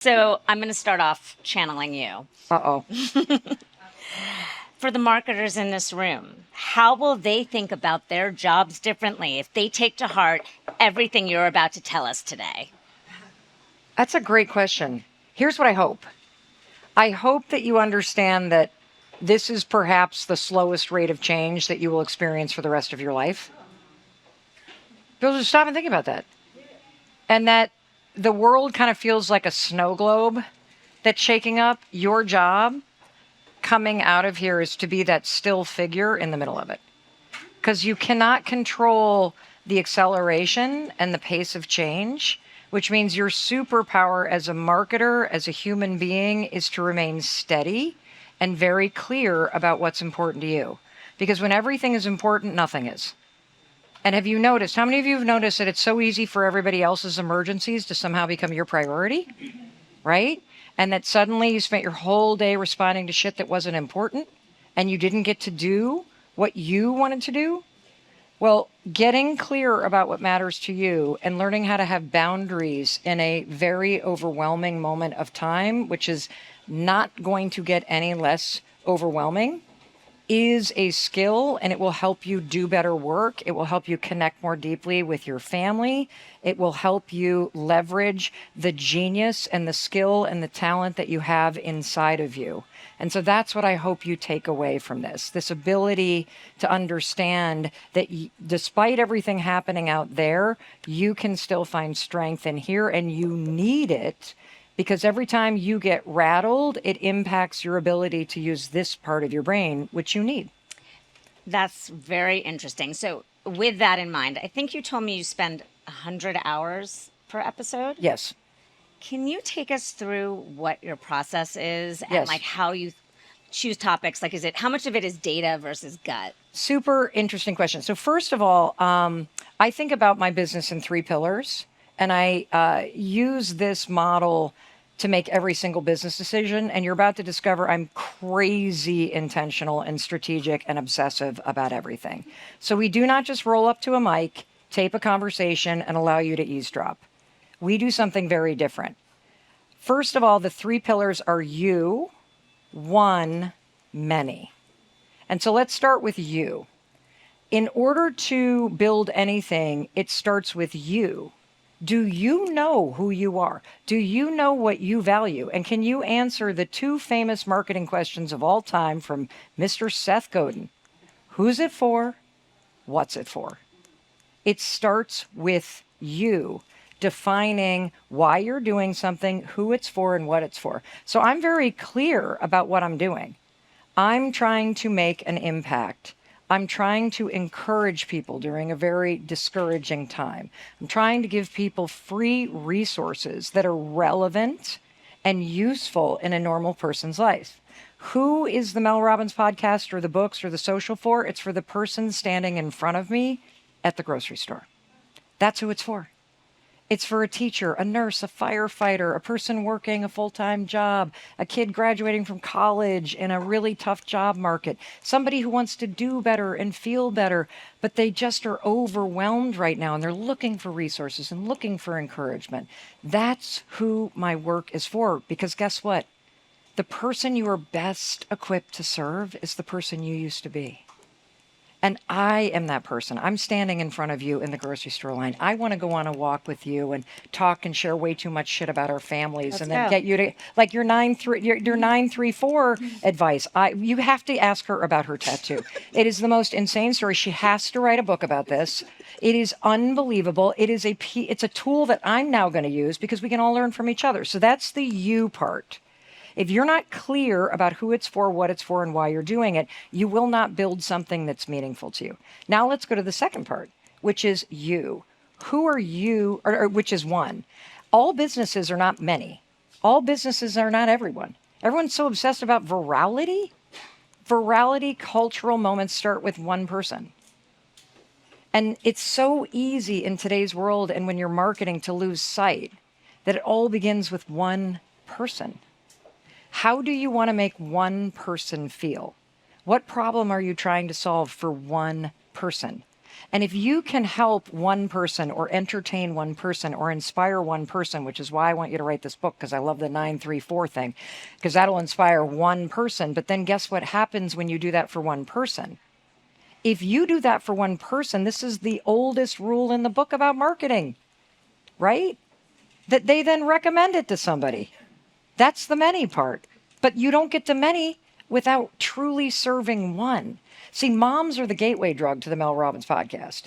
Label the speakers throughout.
Speaker 1: So I'm going to start off channeling you.
Speaker 2: Uh-oh.
Speaker 1: For the marketers in this room, how will they think about their jobs differently if they take to heart everything you're about to tell us today?
Speaker 2: That's a great question. Here's what I hope. I hope that you understand that this is perhaps the slowest rate of change that you will experience for the rest of your life. People just stop and think about that. And that the world kind of feels like a snow globe that's shaking up. Your job coming out of here is to be that still figure in the middle of it. Because you cannot control the acceleration and the pace of change, which means your superpower as a marketer, as a human being, is to remain steady and very clear about what's important to you. Because when everything is important, nothing is. And have you noticed, how many of you have noticed that it's so easy for everybody else's emergencies to somehow become your priority, right? And that suddenly you spent your whole day responding to shit that wasn't important and you didn't get to do what you wanted to do? Well, getting clear about what matters to you and learning how to have boundaries in a very overwhelming moment of time, which is not going to get any less overwhelming, is a skill, and it will help you do better work. It will help you connect more deeply with your family. It will help you leverage the genius and the skill and the talent that you have inside of you. And so that's what I hope you take away from this ability to understand that despite everything happening out there, you can still find strength in here, and you need it. Because every time you get rattled, it impacts your ability to use this part of your brain, which you need.
Speaker 1: That's very interesting. So, with that in mind, I think you told me you spend 100 hours per episode.
Speaker 2: Yes.
Speaker 1: Can you take us through what your process is and
Speaker 2: Yes.
Speaker 1: like how you choose topics? Like, is it how much of it is data versus gut?
Speaker 2: Super interesting question. So first of all, I think about my business in 3 pillars, and I use this model to make every single business decision. And you're about to discover I'm crazy intentional and strategic and obsessive about everything. So we do not just roll up to a mic, tape a conversation, and allow you to eavesdrop. We do something very different. First of all, the 3 pillars are you, one, many. And so let's start with you. In order to build anything, it starts with you. Do you know who you are? Do you know what you value? And can you answer the 2 famous marketing questions of all time from Mr. Seth Godin? Who's it for? What's it for? It starts with you defining why you're doing something, who it's for, and what it's for. So I'm very clear about what I'm doing. I'm trying to make an impact. I'm trying to encourage people during a very discouraging time. I'm trying to give people free resources that are relevant and useful in a normal person's life. Who is the Mel Robbins podcast or the books or the social for? It's for the person standing in front of me at the grocery store. That's who it's for. It's for a teacher, a nurse, a firefighter, a person working a full-time job, a kid graduating from college in a really tough job market, somebody who wants to do better and feel better, but they just are overwhelmed right now and they're looking for resources and looking for encouragement. That's who my work is for, because guess what? The person you are best equipped to serve is the person you used to be. And I am that person. I'm standing in front of you in the grocery store line. I want to go on a walk with you and talk and share way too much shit about our families.
Speaker 1: Let's
Speaker 2: and then
Speaker 1: go.
Speaker 2: get you to like your 934 advice. You have to ask her about her tattoo. It is the most insane story. She has to write a book about this. It is unbelievable. It's a tool that I'm now going to use because we can all learn from each other. So that's the you part. If you're not clear about who it's for, what it's for, and why you're doing it, you will not build something that's meaningful to you. Now let's go to the second part, which is you. Who are you, or which is one. All businesses are not many. All businesses are not everyone. Everyone's so obsessed about virality. Virality cultural moments start with one person. And it's so easy in today's world and when you're marketing to lose sight that it all begins with one person. How do you want to make one person feel? What problem are you trying to solve for one person? And if you can help one person or entertain one person or inspire one person, which is why I want you to write this book, because I love the 934 thing, because that'll inspire one person. But then guess what happens when you do that for one person? If you do that for one person, this is the oldest rule in the book about marketing, right? That they then recommend it to somebody. That's the many part. But you don't get to many without truly serving one. See, moms are the gateway drug to the Mel Robbins podcast.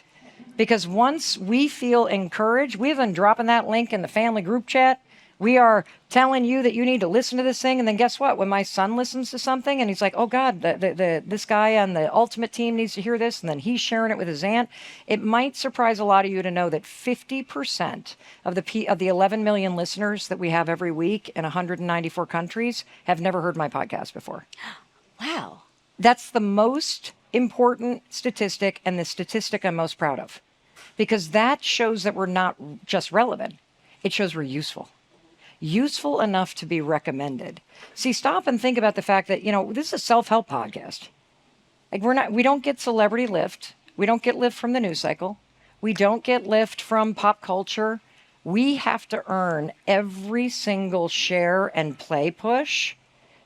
Speaker 2: Because once we feel encouraged, we've been dropping that link in the family group chat. We are telling you that you need to listen to this thing. And then guess what? When my son listens to something and he's like, oh God, this guy on the ultimate team needs to hear this. And then he's sharing it with his aunt. It might surprise a lot of you to know that 50% of the 11 million listeners that we have every week in 194 countries have never heard my podcast before.
Speaker 1: Wow.
Speaker 2: That's the most important statistic and the statistic I'm most proud of, because that shows that we're not just relevant. It shows we're useful. Useful enough to be recommended. See, stop and think about the fact that, this is a self-help podcast. Like we don't get celebrity lift. We don't get lift from the news cycle. We don't get lift from pop culture. We have to earn every single share and play push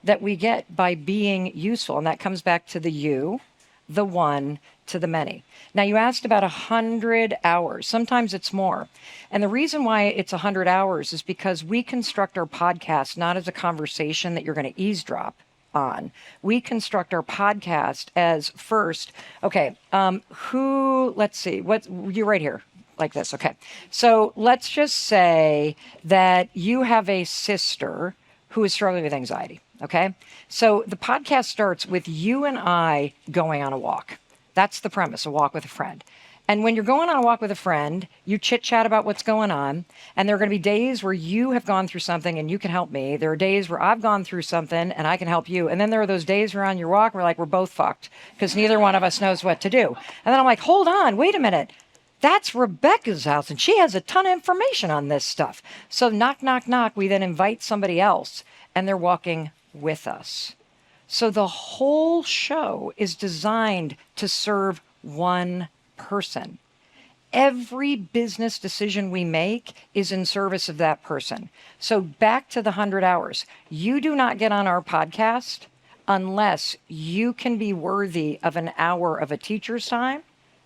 Speaker 2: that we get by being useful. And that comes back to the you, the one, to the many. Now, you asked about 100 hours. Sometimes it's more. And the reason why it's 100 hours is because we construct our podcast not as a conversation that you're going to eavesdrop on. We construct our podcast as first, okay, let's see, you're right here, like this, okay. So let's just say that you have a sister who is struggling with anxiety, okay? So the podcast starts with you and I going on a walk. That's the premise, a walk with a friend. And when you're going on a walk with a friend, you chit-chat about what's going on. And there are going to be days where you have gone through something and you can help me. There are days where I've gone through something and I can help you. And then there are those days where on your walk, we're both fucked because neither one of us knows what to do. And then I'm like, hold on, wait a minute. That's Rebecca's house and she has a ton of information on this stuff. So knock, knock, knock. We then invite somebody else and they're walking with us. So the whole show is designed to serve one person. Every business decision we make is in service of that person. So back to the 100 hours. You do not get on our podcast unless you can be worthy of an hour of a teacher's time,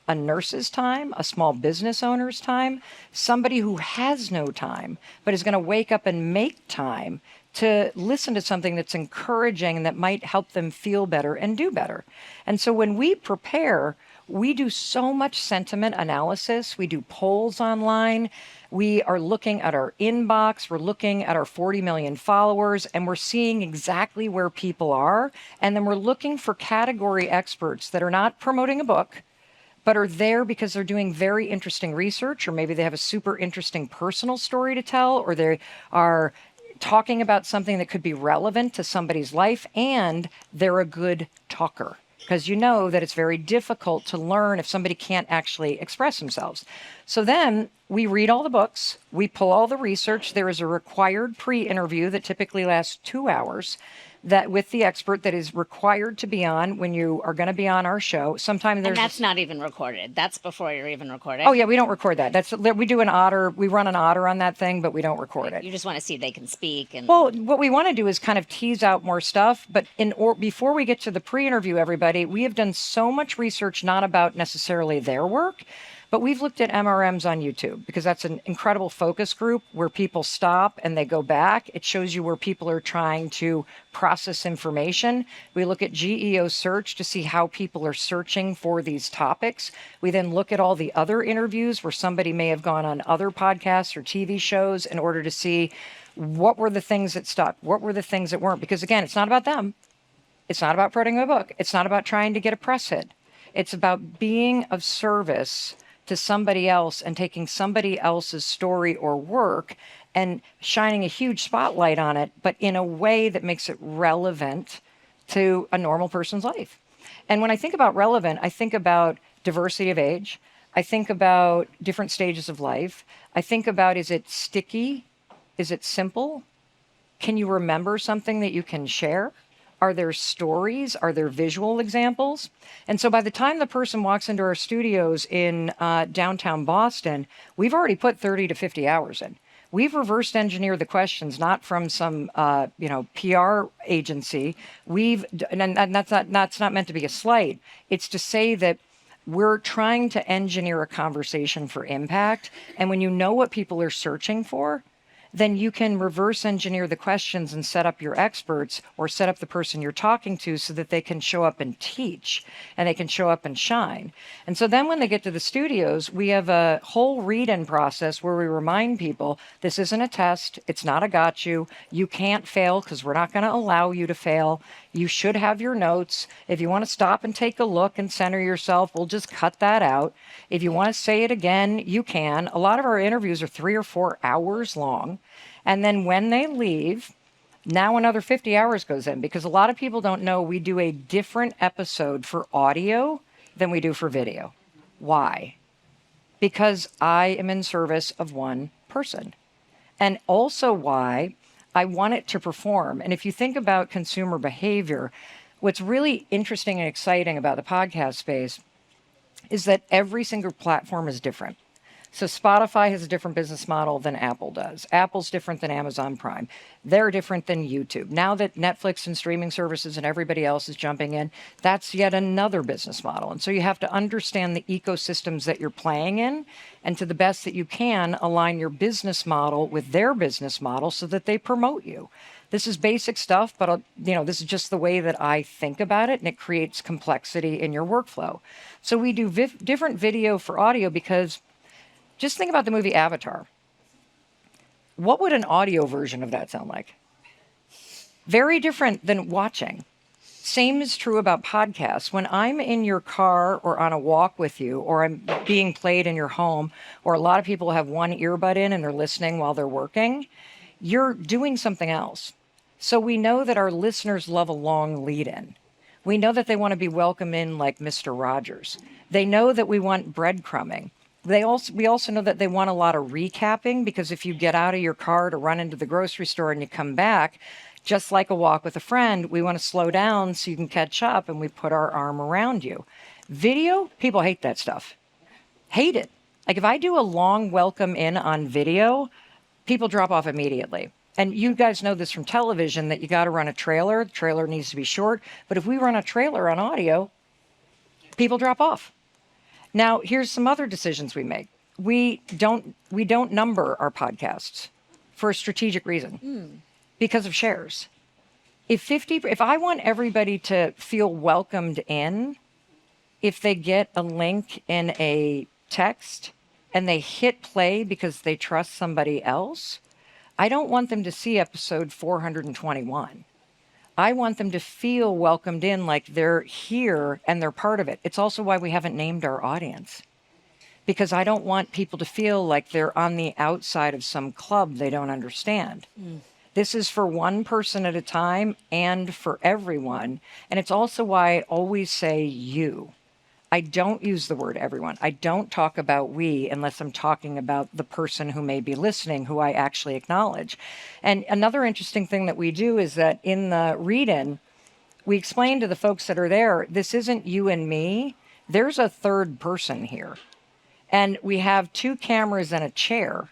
Speaker 2: a nurse's time, a small business owner's time, somebody who has no time, but is going to wake up and make time to listen to something that's encouraging and that might help them feel better and do better. And so when we prepare, we do so much sentiment analysis. We do polls online. We are looking at our inbox. We're looking at our 40 million followers, and we're seeing exactly where people are. And then we're looking for category experts that are not promoting a book, but are there because they're doing very interesting research, or maybe they have a super interesting personal story to tell, or they are talking about something that could be relevant to somebody's life, and they're a good talker. Because you know that it's very difficult to learn if somebody can't actually express themselves. So then we read all the books, we pull all the research. There is a required pre-interview that typically lasts 2 hours that with the expert that is required to be on when you are going to be on our show. Sometimes there's
Speaker 1: And that's not even recorded. That's before you're even recording.
Speaker 2: Oh yeah, we don't record that. We do an otter. We run an otter on that thing, but we don't record it.
Speaker 1: You just want to see they can speak. And
Speaker 2: well, what we want to do is kind of tease out more stuff. But before we get to the pre-interview, everybody, we have done so much research, not about necessarily their work, but we've looked at MRMs on YouTube because that's an incredible focus group where people stop and they go back. It shows you where people are trying to process information. We look at GEO search to see how people are searching for these topics. We then look at all the other interviews where somebody may have gone on other podcasts or TV shows in order to see what were the things that stuck, what were the things that weren't. Because again, it's not about them. It's not about promoting a book. It's not about trying to get a press hit. It's about being of service to somebody else and taking somebody else's story or work and shining a huge spotlight on it, but in a way that makes it relevant to a normal person's life. And when I think about relevant, I think about diversity of age. I think about different stages of life. I think about, is it sticky? Is it simple? Can you remember something that you can share? Are there stories? Are there visual examples? And so by the time the person walks into our studios in downtown Boston, we've already put 30 to 50 hours in. We've reversed engineered the questions, not from some PR agency. And that's not meant to be a slight. It's to say that we're trying to engineer a conversation for impact. And when you know what people are searching for, then you can reverse engineer the questions and set up your experts or set up the person you're talking to so that they can show up and teach and they can show up and shine. And so then when they get to the studios, we have a whole read-in process where we remind people this isn't a test. It's not a got you. You can't fail because we're not going to allow you to fail. You should have your notes. If you want to stop and take a look and center yourself, we'll just cut that out. If you want to say it again, you can. A lot of our interviews are 3 or 4 hours long. And then when they leave, now another 50 hours goes in because a lot of people don't know we do a different episode for audio than we do for video. Why? Because I am in service of one person. And also why I want it to perform. And if you think about consumer behavior, what's really interesting and exciting about the podcast space is that every single platform is different. So Spotify has a different business model than Apple does. Apple's different than Amazon Prime. They're different than YouTube. Now that Netflix and streaming services and everybody else is jumping in, that's yet another business model. And so you have to understand the ecosystems that you're playing in, and to the best that you can, align your business model with their business model so that they promote you. This is basic stuff, but this is just the way that I think about it, and it creates complexity in your workflow. So we do different video for audio because just think about the movie Avatar. What would an audio version of that sound like? Very different than watching. Same is true about podcasts. When I'm in your car or on a walk with you, or I'm being played in your home, or a lot of people have one earbud in and they're listening while they're working, you're doing something else. So we know that our listeners love a long lead in. We know that they want to be welcome in like Mr. Rogers. They know that we want breadcrumbing. We also know that they want a lot of recapping because if you get out of your car to run into the grocery store and you come back, just like a walk with a friend, we want to slow down so you can catch up and we put our arm around you. Video, people hate that stuff. Hate it. Like if I do a long welcome in on video, people drop off immediately. And you guys know this from television that you got to run a trailer. The trailer needs to be short. But if we run a trailer on audio, people drop off. Now, here's some other decisions we make. We don't number our podcasts for a strategic reason because of shares. If I want everybody to feel welcomed in, if they get a link in a text and they hit play because they trust somebody else, I don't want them to see episode 421. I want them to feel welcomed in like they're here and they're part of it. It's also why we haven't named our audience, because I don't want people to feel like they're on the outside of some club they don't understand. This is for one person at a time and for everyone. And it's also why I always say you. I don't use the word everyone. I don't talk about we unless I'm talking about the person who may be listening, who I actually acknowledge. And another interesting thing that we do is that in the read-in, we explain to the folks that are there, this isn't you and me. There's a third person here. And we have 2 cameras and a chair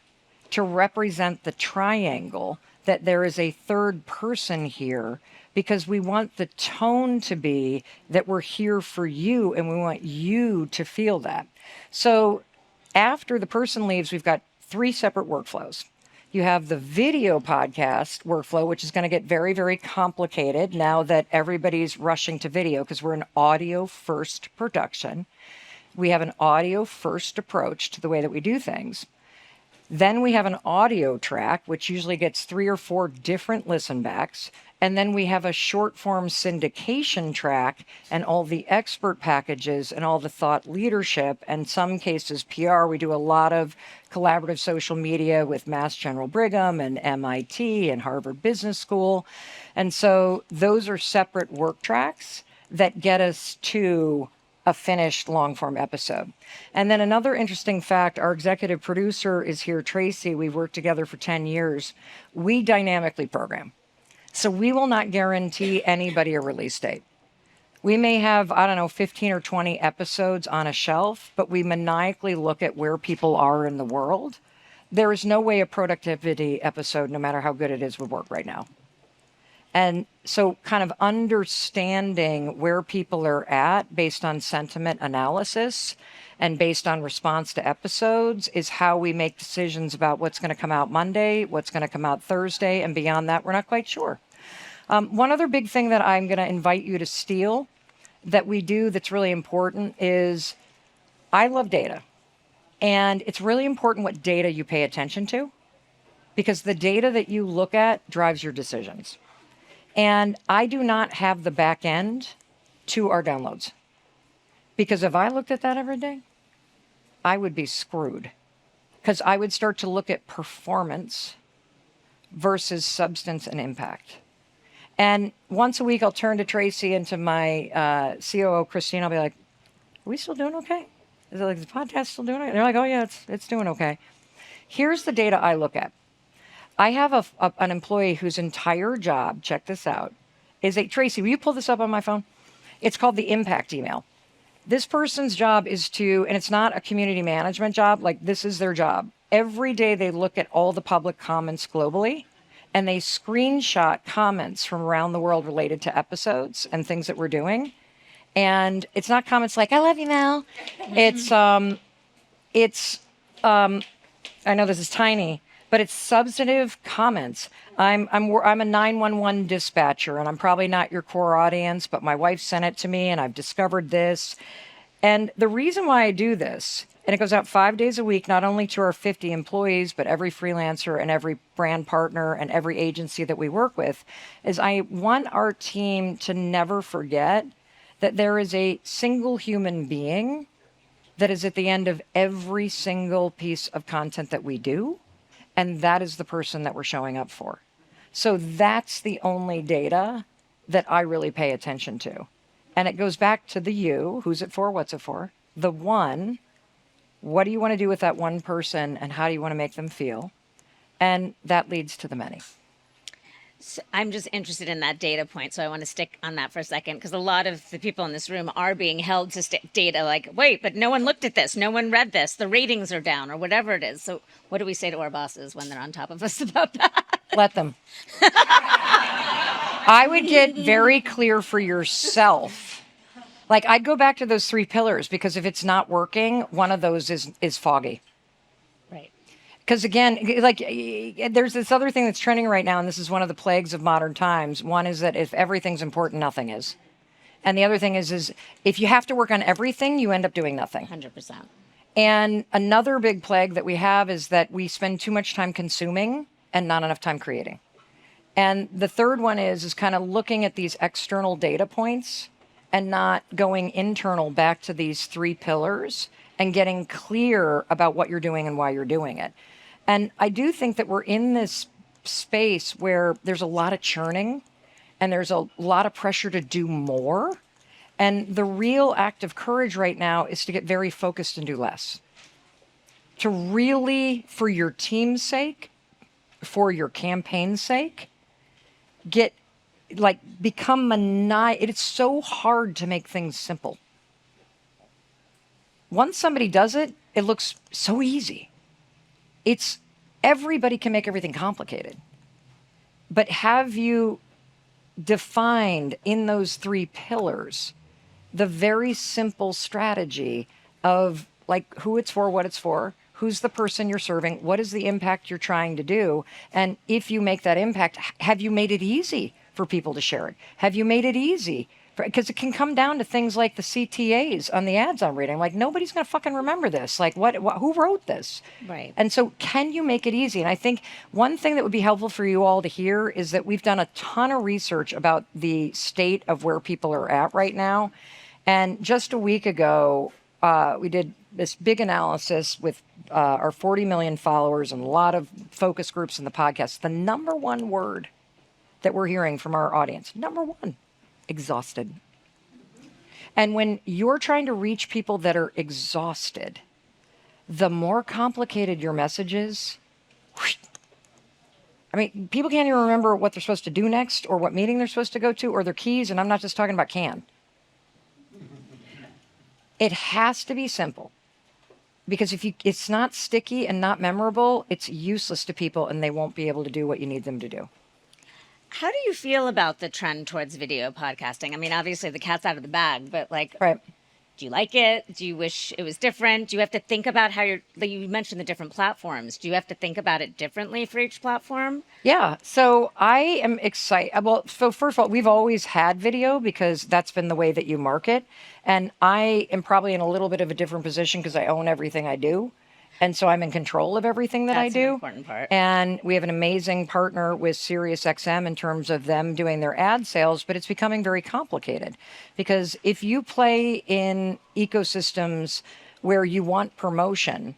Speaker 2: to represent the triangle, that there is a third person here, because we want the tone to be that we're here for you and we want you to feel that. So after the person leaves, we've got 3 separate workflows. You have the video podcast workflow, which is going to get very, very complicated now that everybody's rushing to video because we're an audio first production. We have an audio first approach to the way that we do things. Then we have an audio track, which usually gets 3 or 4 different listen backs. And then we have a short form syndication track and all the expert packages and all the thought leadership, and some cases PR. We do a lot of collaborative social media with Mass General Brigham and MIT and Harvard Business School. And so those are separate work tracks that get us to a finished long form episode. And then another interesting fact, our executive producer is here, Tracy. We've worked together for 10 years. We dynamically program. So we will not guarantee anybody a release date. We may have, I don't know, 15 or 20 episodes on a shelf, but we maniacally look at where people are in the world. There is no way a productivity episode, no matter how good it is, would work right now. And so kind of understanding where people are at based on sentiment analysis and based on response to episodes is how we make decisions about what's going to come out Monday, what's going to come out Thursday, and beyond that, we're not quite sure. One other big thing that I'm going to invite you to steal that we do that's really important is I love data. And it's really important what data you pay attention to because the data that you look at drives your decisions. And I do not have the back end to our downloads because if I looked at that every day, I would be screwed because I would start to look at performance versus substance and impact. And once a week, I'll turn to Tracy and to my COO, Christine. I'll be like, are we still doing okay? Is it like the podcast still doing it? And they're like, oh, yeah, it's doing okay. Here's the data I look at. I have an employee whose entire job, check this out, is Tracy, will you pull this up on my phone? It's called the impact email. This person's job is and it's not a community management job, like this is their job. Every day they look at all the public comments globally and they screenshot comments from around the world related to episodes and things that we're doing. And it's not comments like, I love you, Mel. I know this is tiny, but it's substantive comments. I'm a 911 dispatcher, and I'm probably not your core audience, but my wife sent it to me, and I've discovered this. And the reason why I do this, and it goes out 5 days a week, not only to our 50 employees, but every freelancer and every brand partner and every agency that we work with, is I want our team to never forget that there is a single human being that is at the end of every single piece of content that we do. And that is the person that we're showing up for. So that's the only data that I really pay attention to. And it goes back to the you, who's it for, what's it for? The one, what do you want to do with that one person and how do you want to make them feel? And that leads to the many.
Speaker 1: So I'm just interested in that data point, so I want to stick on that for a second because a lot of the people in this room are being held to data like, wait, but no one looked at this, no one read this, the ratings are down or whatever it is. So what do we say to our bosses when they're on top of us about that?
Speaker 2: Let them. I would get very clear for yourself. Like I'd go back to those 3 pillars because if it's not working, one of those is foggy.
Speaker 1: Right.
Speaker 2: Because again, like there's this other thing that's trending right now, and this is one of the plagues of modern times. One is that if everything's important, nothing is. And the other thing is if you have to work on everything, you end up doing nothing.
Speaker 1: 100%.
Speaker 2: And another big plague that we have is that we spend too much time consuming and not enough time creating. And the third one is kind of looking at these external data points and not going internal back to these 3 pillars and getting clear about what you're doing and why you're doing it. And I do think that we're in this space where there's a lot of churning and there's a lot of pressure to do more. And the real act of courage right now is to get very focused and do less. To really, for your team's sake, for your campaign's sake, become maniacal. It's so hard to make things simple. Once somebody does it, it looks so easy. Everybody can make everything complicated. But have you defined in those 3 pillars the very simple strategy of like who it's for, what it's for, who's the person you're serving, what is the impact you're trying to do, and if you make that impact, have you made it easy for people to share it? Have you made it easy? Because it can come down to things like the CTAs on the ads I'm reading. Like, nobody's going to fucking remember this. Like, who wrote this?
Speaker 1: Right.
Speaker 2: And so can you make it easy? And I think one thing that would be helpful for you all to hear is that we've done a ton of research about the state of where people are at right now. And just a week ago, we did this big analysis with our 40 million followers and a lot of focus groups in the podcast. The number one word that we're hearing from our audience, number one, exhausted. And when you're trying to reach people that are exhausted, the more complicated your message is, I mean, people can't even remember what they're supposed to do next or what meeting they're supposed to go to or their keys. And I'm not just talking about can. It has to be simple. Because if it's not sticky and not memorable, it's useless to people and they won't be able to do what you need them to do.
Speaker 1: How do you feel about the trend towards video podcasting? I mean, obviously the cat's out of the bag, but like,
Speaker 2: Right.
Speaker 1: do you like it? Do you wish it was different? Do you have to think about how like you mentioned the different platforms. Do you have to think about it differently for each platform?
Speaker 2: Yeah. So I am excited. Well, so first of all, we've always had video because that's been the way that you market. And I am probably in a little bit of a different position because I own everything I do. And so I'm in control of everything that I
Speaker 1: That's
Speaker 2: do.
Speaker 1: an important part.
Speaker 2: And we have an amazing partner with SiriusXM in terms of them doing their ad sales, but it's becoming very complicated because if you play in ecosystems where you want promotion,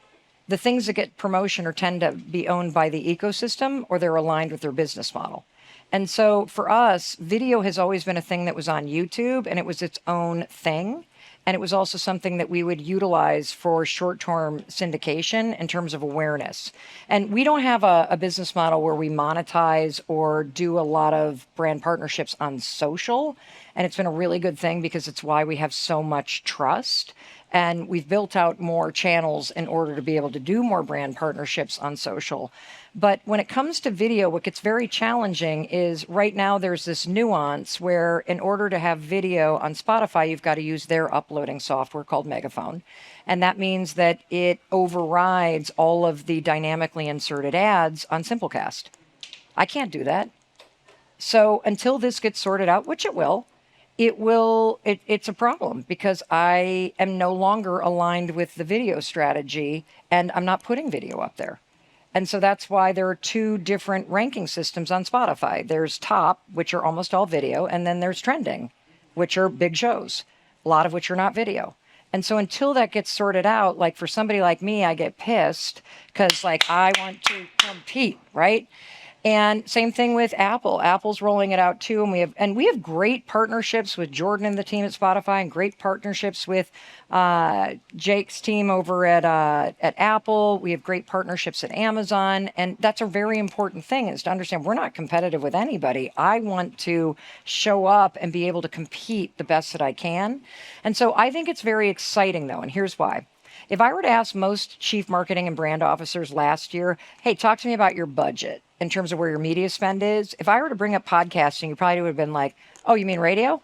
Speaker 2: the things that get promotion or tend to be owned by the ecosystem or they're aligned with their business model. And so for us, video has always been a thing that was on YouTube and it was its own thing. And it was also something that we would utilize for short-term syndication in terms of awareness. And we don't have a business model where we monetize or do a lot of brand partnerships on social. And it's been a really good thing because it's why we have so much trust. And we've built out more channels in order to be able to do more brand partnerships on social. But when it comes to video, what gets very challenging is right now there's this nuance where in order to have video on Spotify, you've got to use their uploading software called Megaphone. And that means that it overrides all of the dynamically inserted ads on Simplecast. I can't do that. So until this gets sorted out, which it will, it's a problem because I am no longer aligned with the video strategy and I'm not putting video up there. And so that's why there are two different ranking systems on Spotify. There's top, which are almost all video, and then there's trending, which are big shows, a lot of which are not video. And so until that gets sorted out, like for somebody like me, I get pissed because like I want to compete, right? And same thing with Apple. Apple's rolling it out too, and we have great partnerships with Jordan and the team at Spotify, and great partnerships with Jake's team over at Apple. We have great partnerships at Amazon, and that's a very important thing: is to understand we're not competitive with anybody. I want to show up and be able to compete the best that I can, and so I think it's very exciting, though, and here's why. If I were to ask most chief marketing and brand officers last year, hey, talk to me about your budget in terms of where your media spend is. If I were to bring up podcasting, you probably would have been like, oh, you mean radio?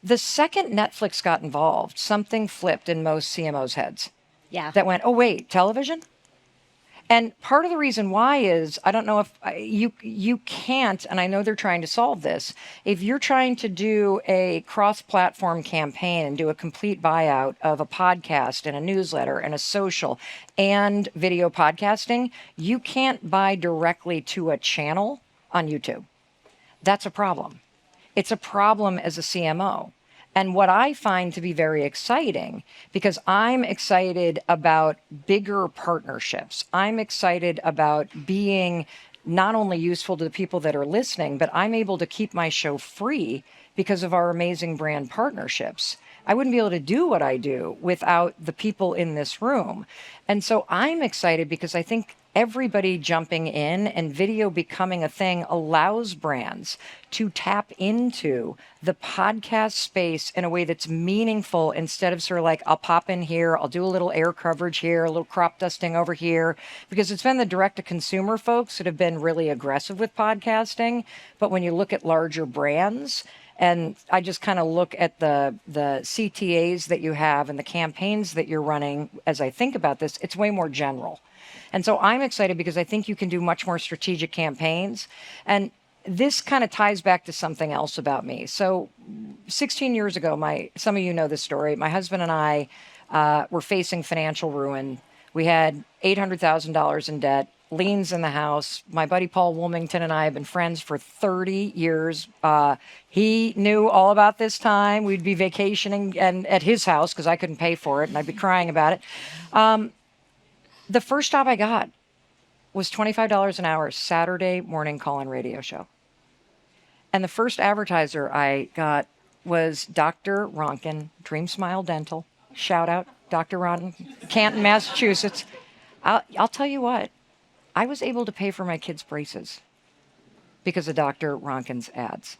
Speaker 2: The second Netflix got involved, something flipped in most CMOs' heads.
Speaker 1: Yeah.
Speaker 2: That went, oh, wait, television? And part of the reason why is, I don't know if you can't, and I know they're trying to solve this. If you're trying to do a cross-platform campaign and do a complete buyout of a podcast and a newsletter and a social and video podcasting, you can't buy directly to a channel on YouTube. That's a problem. It's a problem as a CMO. And what I find to be very exciting, because I'm excited about bigger partnerships. I'm excited about being not only useful to the people that are listening, but I'm able to keep my show free because of our amazing brand partnerships. I wouldn't be able to do what I do without the people in this room. And so I'm excited because I think everybody jumping in and video becoming a thing allows brands to tap into the podcast space in a way that's meaningful instead of sort of like, I'll pop in here, I'll do a little air coverage here, a little crop dusting over here, because it's been the direct-to-consumer folks that have been really aggressive with podcasting. But when you look at larger brands, and I just kind of look at the CTAs that you have and the campaigns that you're running as I think about this, it's way more general. And so I'm excited because I think you can do much more strategic campaigns. And this kind of ties back to something else about me. So 16 years ago, some of you know this story, my husband and I were facing financial ruin. We had $800,000 in debt, liens in the house. My buddy Paul Wilmington and I have been friends for 30 years. He knew all about this time. We'd be vacationing and at his house because I couldn't pay for it, and I'd be crying about it. The first job I got was $25 an hour, Saturday morning call-in radio show. And the first advertiser I got was Dr. Ronkin, Dream Smile Dental. Shout out, Dr. Ronkin, Canton, Massachusetts. I'll tell you what, I was able to pay for my kids' braces because of Dr. Ronkin's ads.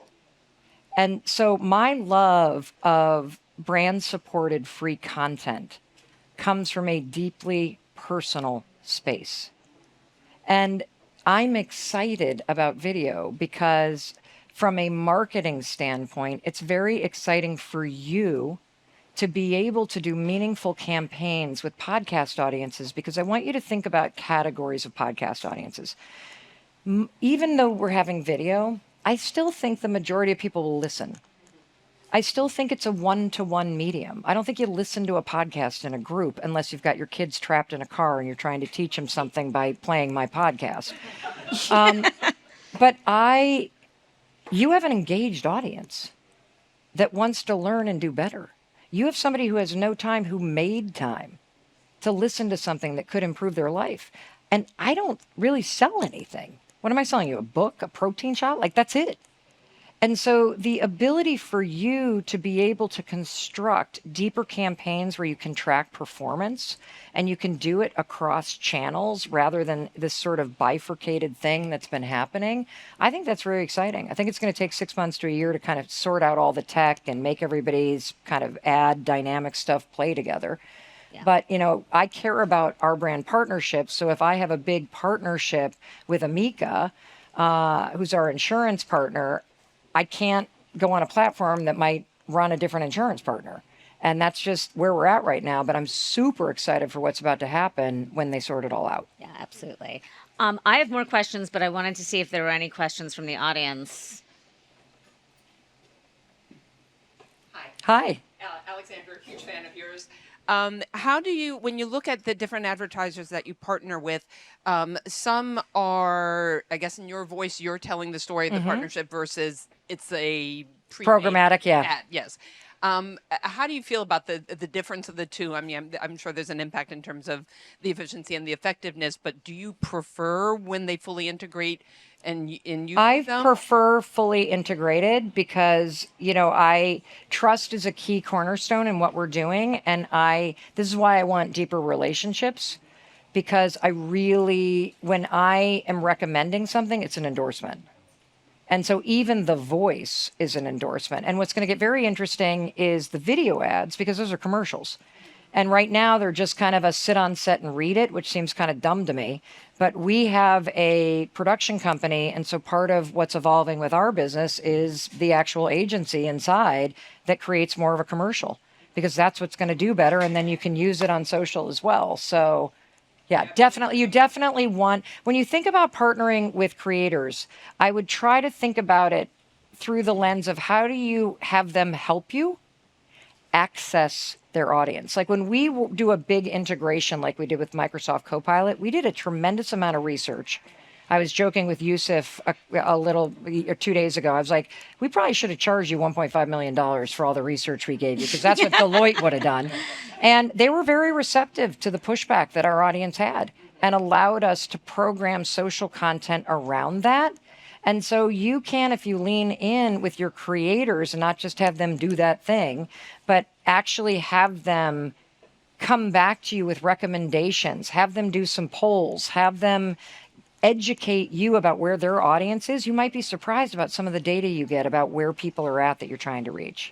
Speaker 2: And so my love of brand supported free content comes from a deeply personal space. And I'm excited about video because from a marketing standpoint, it's very exciting for you to be able to do meaningful campaigns with podcast audiences, because I want you to think about categories of podcast audiences. Even though we're having video, I still think the majority of people will listen. I still think it's a one-to-one medium. I don't think you listen to a podcast in a group unless you've got your kids trapped in a car and you're trying to teach them something by playing my podcast. But you have an engaged audience that wants to learn and do better. You have somebody who has no time, who made time to listen to something that could improve their life. And I don't really sell anything. What am I selling you? A book, a protein shot? Like, that's it. And so the ability for you to be able to construct deeper campaigns where you can track performance and you can do it across channels rather than this sort of bifurcated thing that's been happening, I think that's very exciting. I think it's going to take 6 months to a year to kind of sort out all the tech and make everybody's kind of ad dynamic stuff play together. Yeah. But, I care about our brand partnerships. So if I have a big partnership with Amica, who's our insurance partner, I can't go on a platform that might run a different insurance partner. And that's just where we're at right now. But I'm super excited for what's about to happen when they sort it all out.
Speaker 1: Yeah, absolutely. I have more questions, but I wanted to see if there were any questions from the audience.
Speaker 2: Hi.
Speaker 3: Alexandra, huge fan of yours. How do you, when you look at the different advertisers that you partner with, some are, I guess in your voice, you're telling the story of the partnership versus it's a
Speaker 2: programmatic, yeah.
Speaker 3: ad, yes. How do you feel about the difference of the two? I mean, I'm sure there's an impact in terms of the efficiency and the effectiveness, but do you prefer when they fully integrate and use
Speaker 2: I
Speaker 3: them?
Speaker 2: prefer fully integrated because, trust is a key cornerstone in what we're doing. And this is why I want deeper relationships, because when I am recommending something, it's an endorsement. And so even the voice is an endorsement. And what's going to get very interesting is the video ads, because those are commercials. And right now they're just kind of a sit on set and read it, which seems kind of dumb to me. But we have a production company. And so part of what's evolving with our business is the actual agency inside that creates more of a commercial, because that's what's going to do better. And then you can use it on social as well. So yeah, definitely. You definitely want, when you think about partnering with creators, I would try to think about it through the lens of how do you have them help you access their audience. Like when we do a big integration like we did with Microsoft Copilot, we did a tremendous amount of research. I was joking with Yusuf a little 2 days ago. I was like, we probably should have charged you $1.5 million for all the research we gave you, because that's what Deloitte would have done. And they were very receptive to the pushback that our audience had and allowed us to program social content around that. And so you can, if you lean in with your creators and not just have them do that thing, but actually have them come back to you with recommendations, have them do some polls, have them educate you about where their audience is, you might be surprised about some of the data you get about where people are at that you're trying to reach.